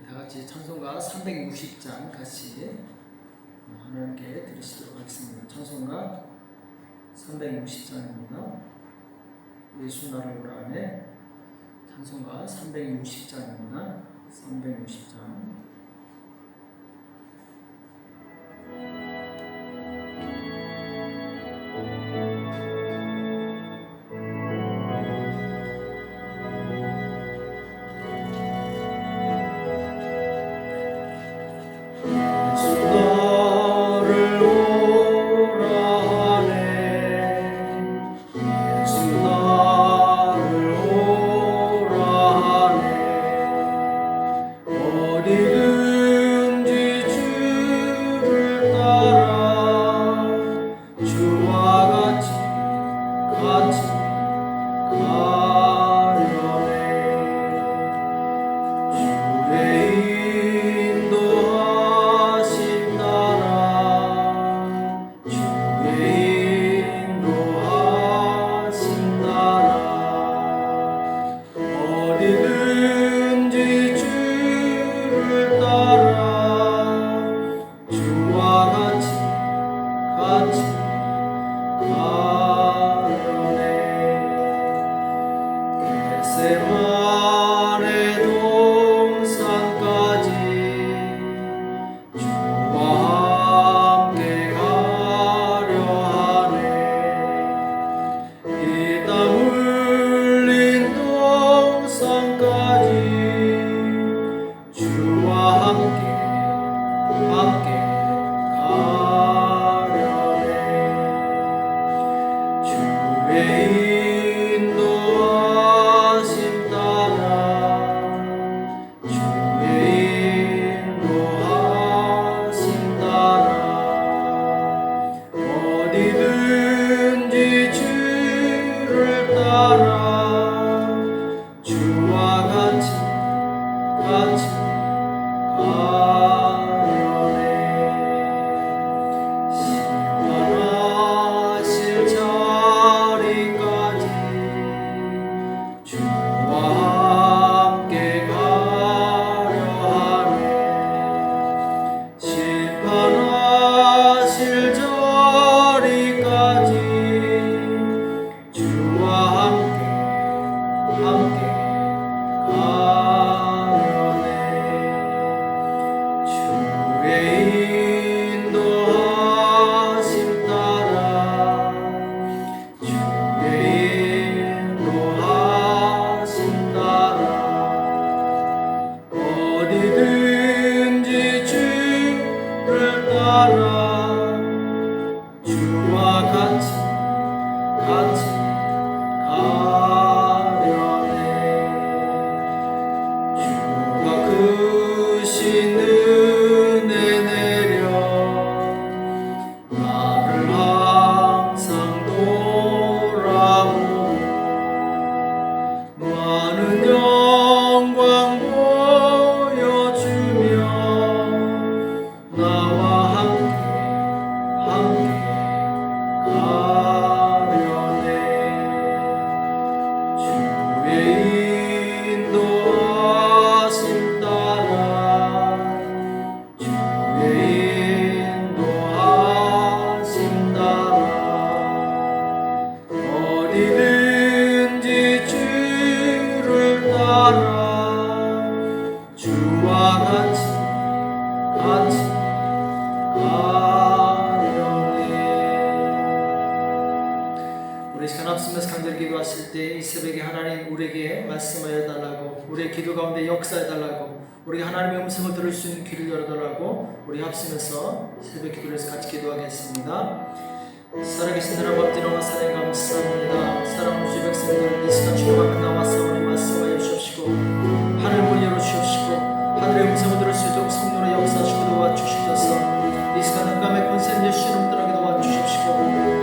다 같이 찬송가 360장 같이 하나님께 드리시도록 하겠습니다. 찬송가 360장입니다. 예수 나를 보라 안에 찬송가 360장입니다. 360장. 우리 시간 앞서면서 간절히 기도하실 때 이 새벽에 하나님 우리에게 말씀하여 달라고, 우리의 기도 가운데 역사해 달라고, 우리가 하나님의 음성을 들을 수 있는 귀를 열어달라고 우리 합심해서 새벽 기도를 해서 같이 기도하겠습니다. 살아계신 하나님 아버지 너무 사랑에 감사합니다. 사랑하는 주의 백성들을 이 시간 주님 앞에 나와서 우리 말씀하여 주시옵시고 하늘 문 열어주시옵시고 하늘의 음성을 들을 수 있도록 성령의 역사하시고 도와주시옵소서. 이 시간 흑암의 권세를 여시는 분들에게 도와주시옵시고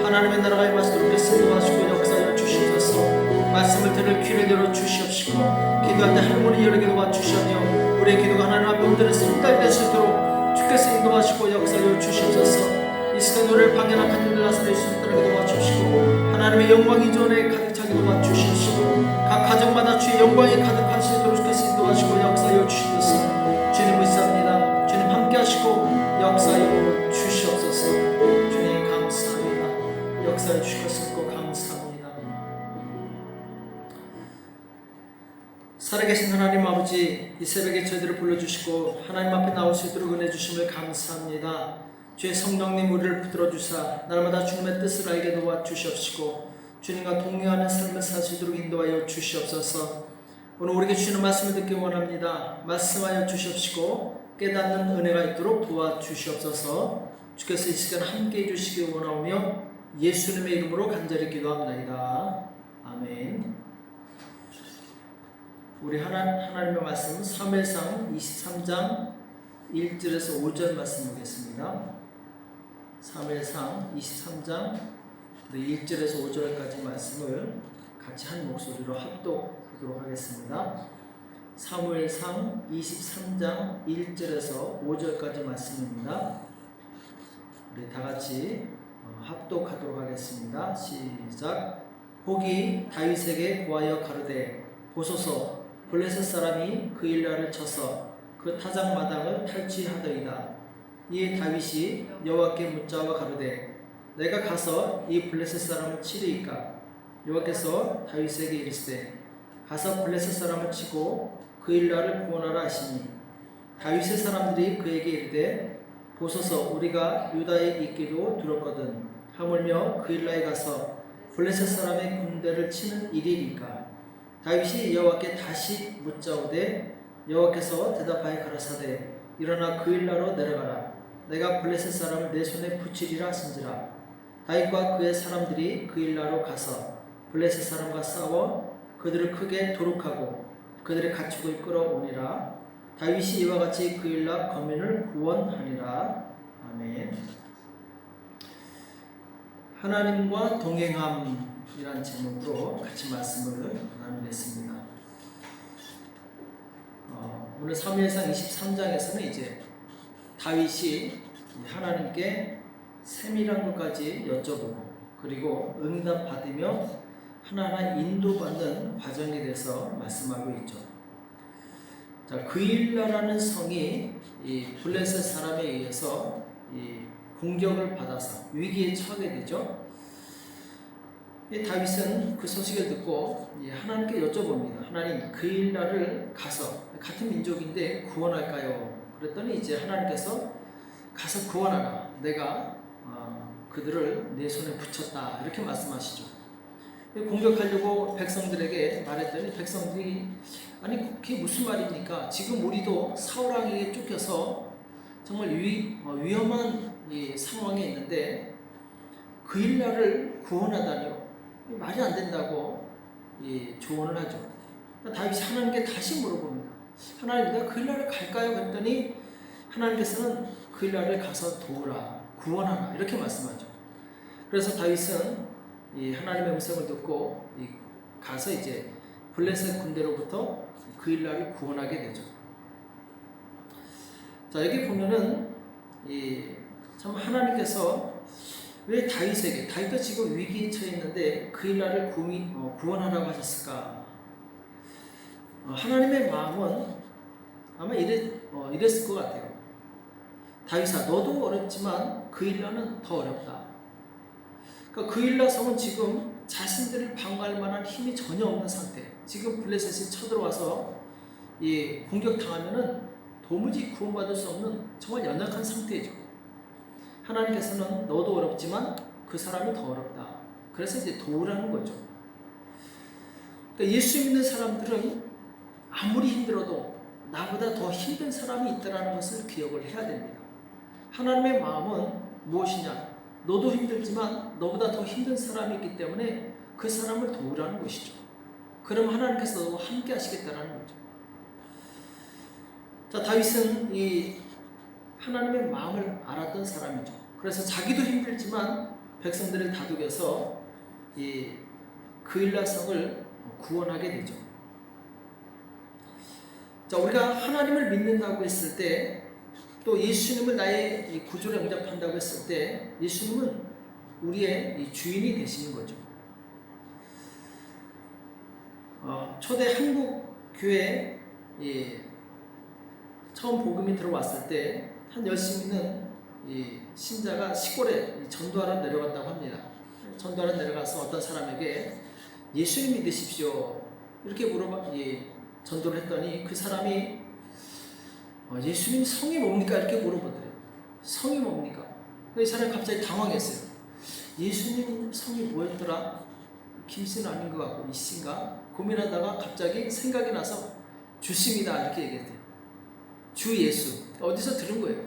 하나님의 나라가 임하시도록 도와주시고 역사하여 주시옵소서. 말씀을 들을 귀를 열어주시옵시고 기도할 때 하늘문이 열리게 도와주시며 우리의 기도가 하나님 앞에 온전히 성달될 수 있도록 주께서 인도하시고 역사하여 주시옵소서. 이 시간 노래를 방해한 하늘을 나서릴 수 있도록 도와주시고 하나님의 영광이 전에 가득 차게 도와주시옵시고 각 가정마다 주의 영광이 가득할 수 있도록 주께서 인도하시고 역사하여 주시옵소서. 살아계신 하나님 아버지, 이 새벽에 저희들을 불러주시고 하나님 앞에 나올 수 있도록 은혜 주심을 감사합니다. 주의 성령님 우리를 붙들어 주사 날마다 주님의 뜻을 알게 도와주시옵시고 주님과 동행하는 삶을 살 수 있도록 인도하여 주시옵소서. 오늘 우리에게 주시는 말씀을 듣기 원합니다. 말씀하여 주시옵시고 깨닫는 은혜가 있도록 도와주시옵소서. 주께서 이 시간 함께해 주시기 원하오며 예수님의 이름으로 간절히 기도합니다. 아멘. 우리 하나님의 말씀은 사무엘상 23장 1절에서 5절 말씀 보겠습니다. 사무엘상 23장 1절에서 5절까지 말씀을 같이 한 목소리로 합독하도록 하겠습니다. 사무엘상 23장 1절에서 5절까지 말씀입니다. 우리 다 같이 합독하도록 하겠습니다. 시작. 혹이 다윗에게 고하여 가로되 보소서, 블레셋 사람이 그 일날을 쳐서 그 타작 마당을 탈취하더이다. 이에 다윗이 여호와께 묻자와 가로되 내가 가서 이 블레셋 사람을 치리이까? 여호와께서 다윗에게 이르시되 가서 블레셋 사람을 치고 그 일날을 구원하라 하시니 다윗의 사람들이 그에게 이르되 보소서, 우리가 유다에 있기도 들었거든 하물며 그 일날에 가서 블레셋 사람의 군대를 치는 일이니까? 다윗이 여호와께 다시 묻자오되 여호와께서 대답하여 가라사대 일어나 그 일나로 내려가라. 내가 블레셋 사람을 내 손에 붙이리라 하신지라. 다윗과 그의 사람들이 그 일나로 가서 블레셋 사람과 싸워 그들을 크게 도륙하고 그들의 가축을 끌어오니라. 다윗이 이와 같이 그 일나 거민을 구원하니라. 아멘. 하나님과 동행함이란 제목으로 같이 말씀을 나누겠습니다. 오늘 사무엘상 23장에서는 이제 다윗이 하나님께 세밀한 것까지 여쭤보고 그리고 응답 받으며 하나하나 인도받는 과정에 대해서 말씀하고 있죠. 자, 그일라라는 성이 이 블레셋 사람에 의해서 이 공격을 받아서 위기에 처하게 되죠. 다윗은 그 소식을 듣고 하나님께 여쭤봅니다. 하나님, 그일라를 가서 같은 민족인데 구원할까요? 그랬더니 이제 하나님께서 가서 구원하라. 내가 그들을 내 손에 붙였다. 이렇게 말씀하시죠. 공격하려고 백성들에게 말했더니 백성들이 아니 그게 무슨 말입니까? 지금 우리도 사울왕에게 쫓겨서 정말 위험한 상황에 있는데 그일라를 구원하다니요. 말이 안 된다고 조언을 하죠. 다윗이 하나님께 다시 물어봅니다. 하나님, 내가 그일라를 갈까요? 그랬더니 하나님께서는 그일라를 가서 도우라, 구원하라 이렇게 말씀하죠. 그래서 다윗은 하나님의 음성을 듣고 가서 이제 블레셋 군대로부터 그일라를 구원하게 되죠. 자, 여기 보면은 참 하나님께서 왜 다윗도 지금 위기에 처해 있는데 그일라를 구원하라고 하셨을까? 하나님의 마음은 아마 이랬을 것 같아요. 다윗아, 너도 어렵지만 그일라는 더 어렵다. 그러니까 그일라 성은 지금 자신들을 방어할 만한 힘이 전혀 없는 상태. 지금 블레셋이 쳐들어와서 공격당하면은 도무지 구원받을 수 없는 정말 연약한 상태죠. 하나님께서는 너도 어렵지만 그 사람이 더 어렵다. 그래서 이제 도우라는 거죠. 그러니까 예수 믿는 사람들은 아무리 힘들어도 나보다 더 힘든 사람이 있다는 것을 기억을 해야 됩니다. 하나님의 마음은 무엇이냐? 너도 힘들지만 너보다 더 힘든 사람이 있기 때문에 그 사람을 도우라는 것이죠. 그럼 하나님께서 너와 함께 하시겠다는 거죠. 자, 다윗은 하나님의 마음을 알았던 사람이죠. 그래서 자기도 힘들지만 백성들을 다독여서 그일라 성을 구원하게 되죠. 자, 우리가 하나님을 믿는다고 했을 때, 또 예수님을 나의 구주로 영접한다고 했을 때, 예수님은 우리의 주인이 되시는 거죠. 초대 한국 교회 처음 복음이 들어왔을 때 한 열심히 있는 신자가 시골에 전도하러 내려갔다고 합니다. 전도하러 내려가서 어떤 사람에게 예수님 믿으십시오 이렇게 전도를 했더니 그 사람이 예수님 성이 뭡니까? 이렇게 물어보더래요. 성이 뭡니까? 이 사람이 갑자기 당황했어요. 예수님 성이 뭐였더라? 김씨는 아닌 것 같고 이씨인가? 고민하다가 갑자기 생각이 나서 주십니다 이렇게 얘기했대요. 주 예수. 어디서 들은 거예요?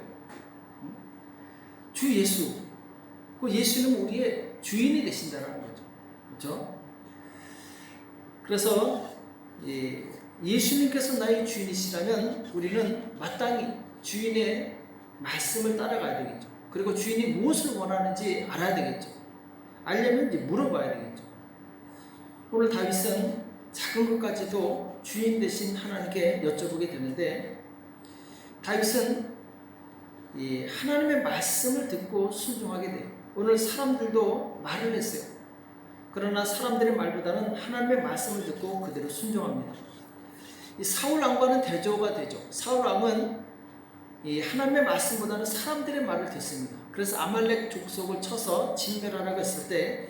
주 예수. 그 예수는 우리의 주인이 되신다는 거죠. 그렇죠? 그래서 예수님께서 나의 주인이시라면 우리는 마땅히 주인의 말씀을 따라가야 되겠죠. 그리고 주인이 무엇을 원하는지 알아야 되겠죠. 알려면 이제 물어봐야 되겠죠. 오늘 다윗은 작은 것까지도 주인 되신 하나님께 여쭤보게 되는데, 다윗은 이 하나님의 말씀을 듣고 순종하게 돼요. 오늘 사람들도 말을 했어요. 그러나 사람들의 말보다는 하나님의 말씀을 듣고 그대로 순종합니다. 이 사울 왕과는 대조가 되죠. 사울 왕은 이 하나님의 말씀보다는 사람들의 말을 듣습니다. 그래서 아말렉 족속을 쳐서 진멸하라고 했을 때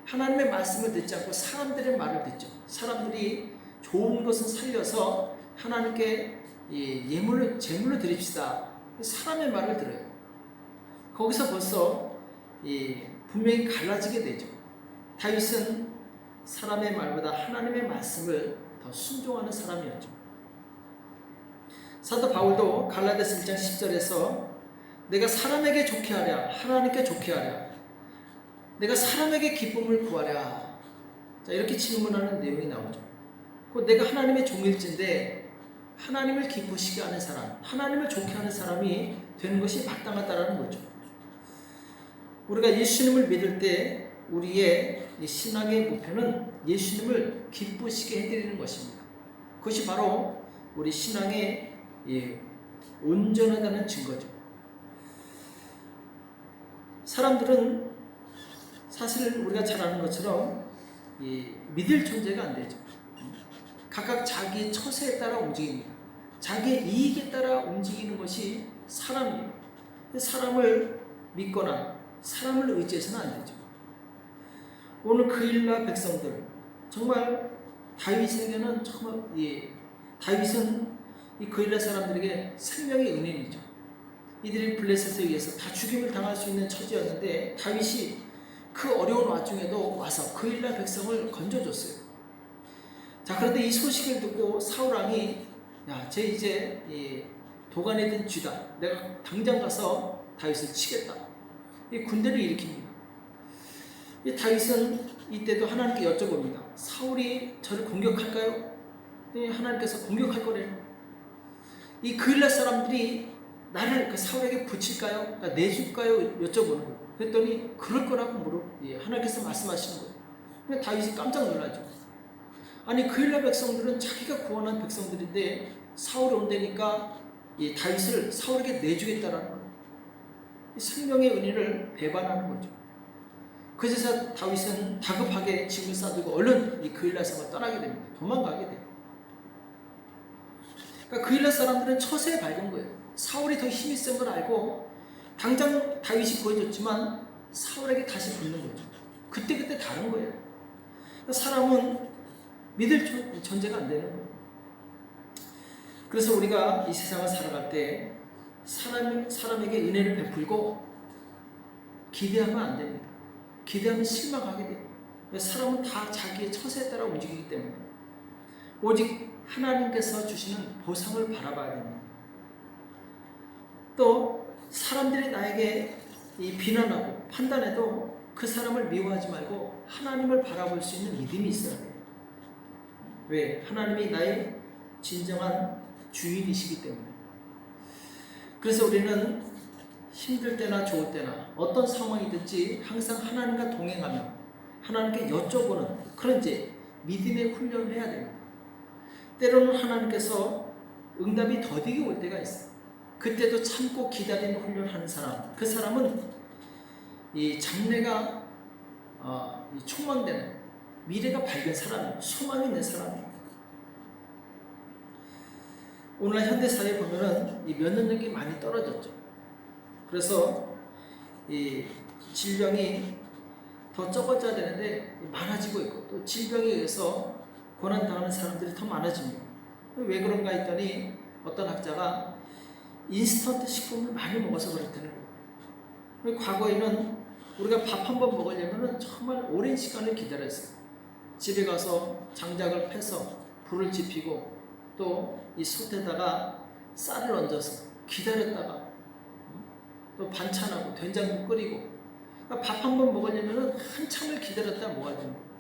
하나님의 말씀을 듣지 않고 사람들의 말을 듣죠. 사람들이 좋은 것은 살려서 하나님께 제물로 드립시다. 사람의 말을 들어요. 거기서 벌써 분명히 갈라지게 되죠. 다윗은 사람의 말보다 하나님의 말씀을 더 순종하는 사람이었죠. 사도 바울도 갈라디아서 1장 10절에서 내가 사람에게 좋게 하랴 하나님께 좋게 하랴 내가 사람에게 기쁨을 구하랴, 자, 이렇게 질문하는 내용이 나오죠. 내가 하나님의 종일진데 하나님을 기쁘시게 하는 사람, 하나님을 좋게 하는 사람이 되는 것이 마땅하다라는 거죠. 우리가 예수님을 믿을 때 우리의 신앙의 목표는 예수님을 기쁘시게 해드리는 것입니다. 그것이 바로 우리 신앙의 온전하다는 증거죠. 사람들은 사실 우리가 잘 아는 것처럼 믿을 존재가 안 되죠. 각각 자기 처세에 따라 움직입니다. 자기의 이익에 따라 움직이는 것이 사람이에요. 사람을 믿거나 사람을 의지해서는 안 되죠. 오늘 그일라 백성들, 정말 다윗에게는 정말 다윗은 이 그일라 사람들에게 생명의 은인이죠. 이들이 블레셋에 의해서 다 죽임을 당할 수 있는 처지였는데 다윗이 그 어려운 와중에도 와서 그일라 백성을 건져줬어요. 자, 그런데 이 소식을 듣고 사울왕이 쟤 이제 도간에 든 쥐다. 내가 당장 가서 다윗을 치겠다. 이 군대를 일으킵니다. 이 다윗은 이때도 하나님께 여쭤봅니다. 사울이 저를 공격할까요? 하나님께서 공격할 거래요. 이 그일라 사람들이 나를 그 사울에게 붙일까요? 내줄까요? 여쭤보는 거예요. 그랬더니 그럴 거라고 하나님께서 말씀하시는 거예요. 근데 다윗이 깜짝 놀라죠. 아니 그일라 백성들은 자기가 구원한 백성들인데 사울이 온다니까 이 다윗을 사울에게 내주겠다라는 거예요. 생명의 은혜를 배반하는 거죠. 그래서 다윗은 다급하게 짐을 싸들고 얼른 이 그일라 성을 떠나게 됩니다. 도망가게 돼요. 그러니까 그일라 사람들은 처세에 밝은 거예요. 사울이 더 힘이 센 걸 알고 당장 다윗이 구해줬지만 사울에게 다시 붙는 거죠. 그때 다른 거예요. 그러니까 사람은 믿을 존재가 안 되는 거예요. 그래서 우리가 이 세상을 살아갈 때 사람에게 은혜를 베풀고 기대하면 안 됩니다. 기대하면 실망하게 돼요. 사람은 다 자기의 처세에 따라 움직이기 때문에 오직 하나님께서 주시는 보상을 바라봐야 됩니다. 또 사람들이 나에게 비난하고 판단해도 그 사람을 미워하지 말고 하나님을 바라볼 수 있는 믿음이 있어야 돼요. 왜? 하나님이 나의 진정한 주인이시기 때문에. 그래서 우리는 힘들 때나 좋을 때나 어떤 상황이든지 항상 하나님과 동행하며 하나님께 여쭤보는 그런 이제 믿음의 훈련을 해야 됩니다. 때로는 하나님께서 응답이 더디게 올 때가 있어요. 그때도 참고 기다리는 훈련하는 사람, 그 사람은 이 장래가 촉망되는 미래가 밝은 사람이에요. 소망이 있는 사람이에요. 오늘날 현대사회에 보면은 이 면역력이 많이 떨어졌죠. 그래서 이 질병이 더 적어져야 되는데 많아지고 있고 또 질병에 의해서 고난당하는 사람들이 더 많아집니다. 왜 그런가 했더니 어떤 학자가 인스턴트 식품을 많이 먹어서 그렇다는 거예요. 과거에는 우리가 밥 한 번 먹으려면 정말 오랜 시간을 기다렸어요. 집에 가서 장작을 패서 불을 지피고 또 이 솥에다가 쌀을 얹어서 기다렸다가 또 반찬하고 된장국 끓이고 밥 한 번 먹으려면 한참을 기다렸다 먹어야 되는 거예요.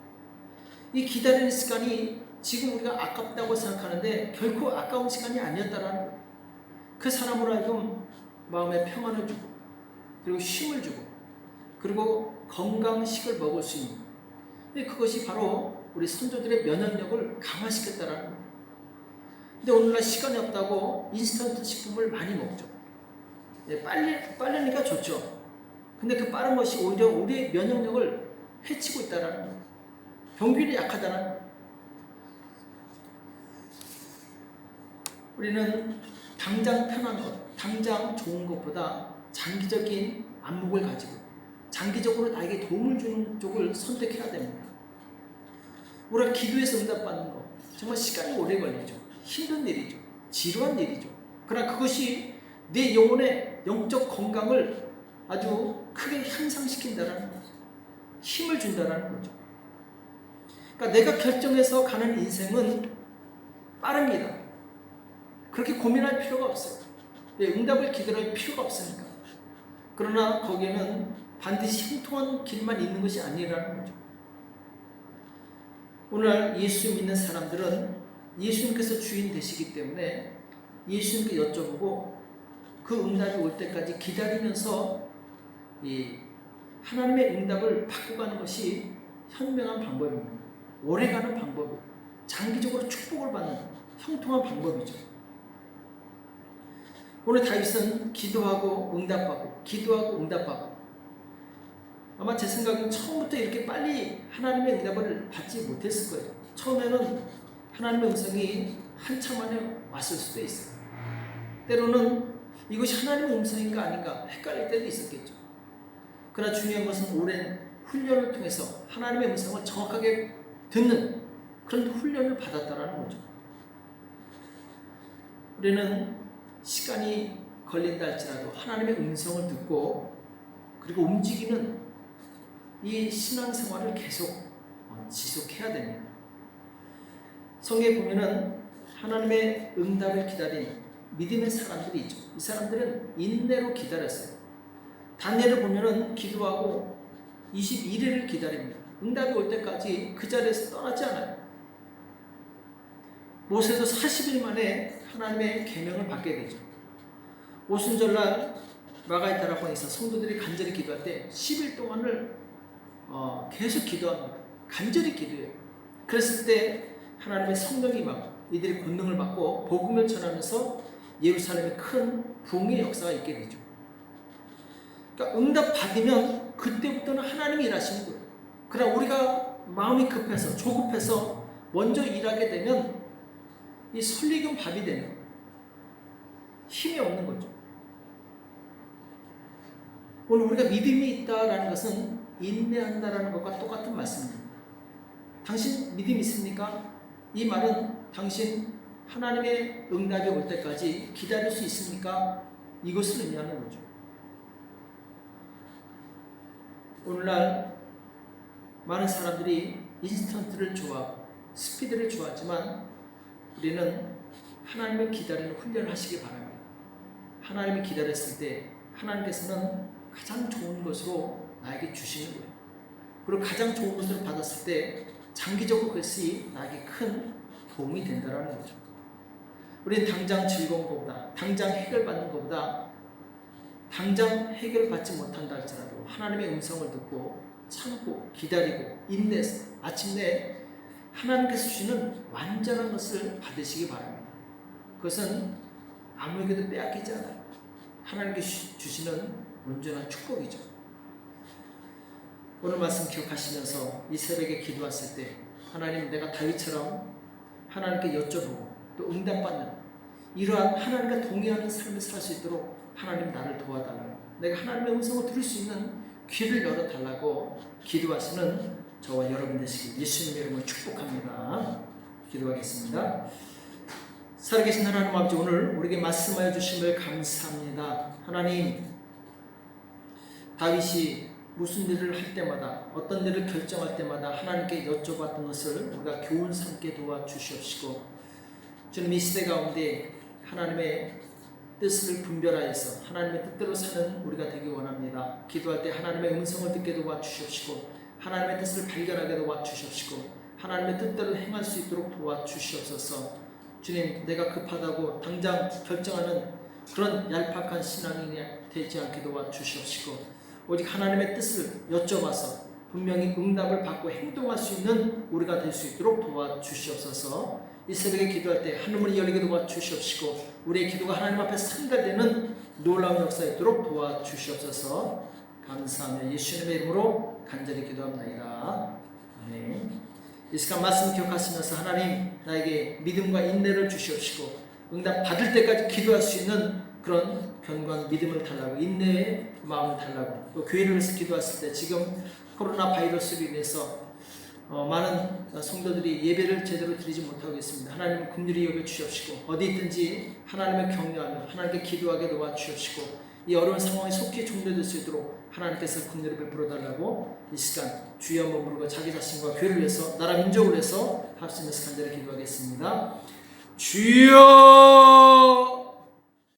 이 기다리는 시간이 지금 우리가 아깝다고 생각하는데 결코 아까운 시간이 아니었다라는 거예요. 그 사람으로 하여금 마음에 평안을 주고 그리고 쉼을 주고 그리고 건강식을 먹을 수 있는 그것이 바로 우리 선조들의 면역력을 강화시켰다라는 거예요. 근데 오늘날 시간이 없다고 인스턴트 식품을 많이 먹죠. 빨리니까 좋죠. 근데 그 빠른 것이 오히려 우리의 면역력을 해치고 있다라는 거예요. 병균이 약하다는 거예요. 우리는 당장 편한 것, 당장 좋은 것보다 장기적인 안목을 가지고 장기적으로 나에게 도움을 주는 쪽을 선택해야 됩니다. 우리가 기도해서 응답받는 것, 정말 시간이 오래 걸리죠. 힘든 일이죠. 지루한 일이죠. 그러나 그것이 내 영혼의 영적 건강을 아주 크게 향상시킨다는 거죠. 힘을 준다는 거죠. 그러니까 내가 결정해서 가는 인생은 빠릅니다. 그렇게 고민할 필요가 없어요. 응답을 기다릴 필요가 없으니까. 그러나 거기에는 반드시 형통한 길만 있는 것이 아니라는 거죠. 오늘 예수 믿는 사람들은 예수님께서 주인 되시기 때문에 예수님께 여쭤보고 그 응답이 올 때까지 기다리면서 이 하나님의 응답을 받고 가는 것이 현명한 방법입니다. 오래가는 방법이에요. 장기적으로 축복을 받는 형통한 방법이죠. 오늘 다윗은 기도하고 응답받고 기도하고 응답받고 아마 제 생각엔 처음부터 이렇게 빨리 하나님의 응답을 받지 못했을 거예요. 처음에는 하나님의 음성이 한참 만에 왔을 수도 있어요. 때로는 이것이 하나님의 음성인가 아닌가 헷갈릴 때도 있었겠죠. 그러나 중요한 것은 오랜 훈련을 통해서 하나님의 음성을 정확하게 듣는 그런 훈련을 받았다라는 거죠. 우리는 시간이 걸린다 할지라도 하나님의 음성을 듣고 그리고 움직이는 이 신앙생활을 계속 지속해야 됩니다. 성경에 보면은 하나님의 응답을 기다린 믿음의 사람들이 있죠. 이 사람들은 인내로 기다렸어요. 다니엘을 보면은 기도하고 21일을 기다립니다. 응답이 올 때까지 그 자리에서 떠나지 않아요. 모세도 40일 만에 하나님의 계명을 받게 되죠. 오순절날 마가이타라고에서 성도들이 간절히 기도할 때 10일 동안을 계속 기도합니다. 간절히 기도해요. 그랬을 때 하나님의 성령이 막 이들이 권능을 받고 복음을 전하면서 예루살렘에 큰 부흥의 역사가 있게 되죠. 그러니까 응답 받으면 그때부터는 하나님이 일하시는 거예요. 그러나 우리가 마음이 급해서 조급해서 먼저 일하게 되면 이 설익은 밥이 되는 거예요. 힘이 없는 거죠. 오늘 우리가 믿음이 있다라는 것은 인내한다라는 것과 똑같은 말씀입니다. 당신 믿음 있습니까? 이 말은 당신 하나님의 응답이 올 때까지 기다릴 수 있습니까? 이것을 의미하는 거죠. 오늘날 많은 사람들이 인스턴트를 좋아하고 스피드를 좋아하지만 우리는 하나님을 기다리는 훈련을 하시기 바랍니다. 하나님을 기다렸을 때 하나님께서는 가장 좋은 것으로 나에게 주시는 거예요. 그리고 가장 좋은 것을 받았을 때 장기적으로 그것이 나에게 큰 도움이 된다는 거죠. 우리는 당장 즐거운 것보다 당장 해결받는 것보다 당장 해결받지 못한다 할지라도 하나님의 음성을 듣고 참고 기다리고 인내해서 마침내 하나님께서 주시는 완전한 것을 받으시기 바랍니다. 그것은 아무에게도 빼앗기지 않아요. 하나님께서 주시는 온전한 축복이죠. 오늘 말씀 기억하시면서 이 새벽에 기도했을 때 하나님, 내가 다윗처럼 하나님께 여쭤보고 또 응답받는 이러한 하나님과 동의하는 삶을 살 수 있도록 하나님 나를 도와달라고, 내가 하나님의 음성을 들을 수 있는 귀를 열어달라고 기도하시는 저와 여러분 되시길 예수님의 이름으로 축복합니다. 기도하겠습니다. 살아계신 하나님 아버지, 오늘 우리에게 말씀하여 주심을 감사합니다. 하나님, 다윗이 무슨 일을 할 때마다, 어떤 일을 결정할 때마다 하나님께 여쭤봤던 것을 우리가 교훈 삼게 도와주시옵시고, 주님, 이 시대 가운데 하나님의 뜻을 분별하여서 하나님의 뜻대로 사는 우리가 되기 원합니다. 기도할 때 하나님의 음성을 듣게 도와주시옵시고, 하나님의 뜻을 발견하게 도와주시옵시고, 하나님의 뜻대로 행할 수 있도록 도와주시옵소서. 주님, 내가 급하다고 당장 결정하는 그런 얄팍한 신앙이 되지 않게 도와주시옵시고, 오직 하나님의 뜻을 여쭤봐서 분명히 응답을 받고 행동할 수 있는 우리가 될 수 있도록 도와주시옵소서. 이 새벽에 기도할 때 하늘문이 열리게 도와주시옵시고, 우리의 기도가 하나님 앞에 상달되는 놀라운 역사 있도록 도와주시옵소서. 감사하며 예수님의 이름으로 간절히 기도합니다. 아멘. 이 시간 말씀 기억하시면서 하나님, 나에게 믿음과 인내를 주시옵시고, 응답 받을 때까지 기도할 수 있는 그런 견고한 믿음을 달라고, 인내의 마음을 달라고, 또 교회를 위해서 기도했을 때 지금 코로나 바이러스로 인해서 많은 성도들이 예배를 제대로 드리지 못하고 있습니다. 하나님 긍휼히 여겨 주시옵시고, 어디 있든지 하나님을 격려하며 하나님께 기도하게 도와주시옵시고, 이 어려운 상황에 속히 종료될 수 있도록 하나님께서 긍휼을 베풀어 달라고 이 시간 주여 한번 부르고 자기 자신과 교회를 위해서, 나라 민족을 위해서 합심해서 간절히 기도하겠습니다. 주여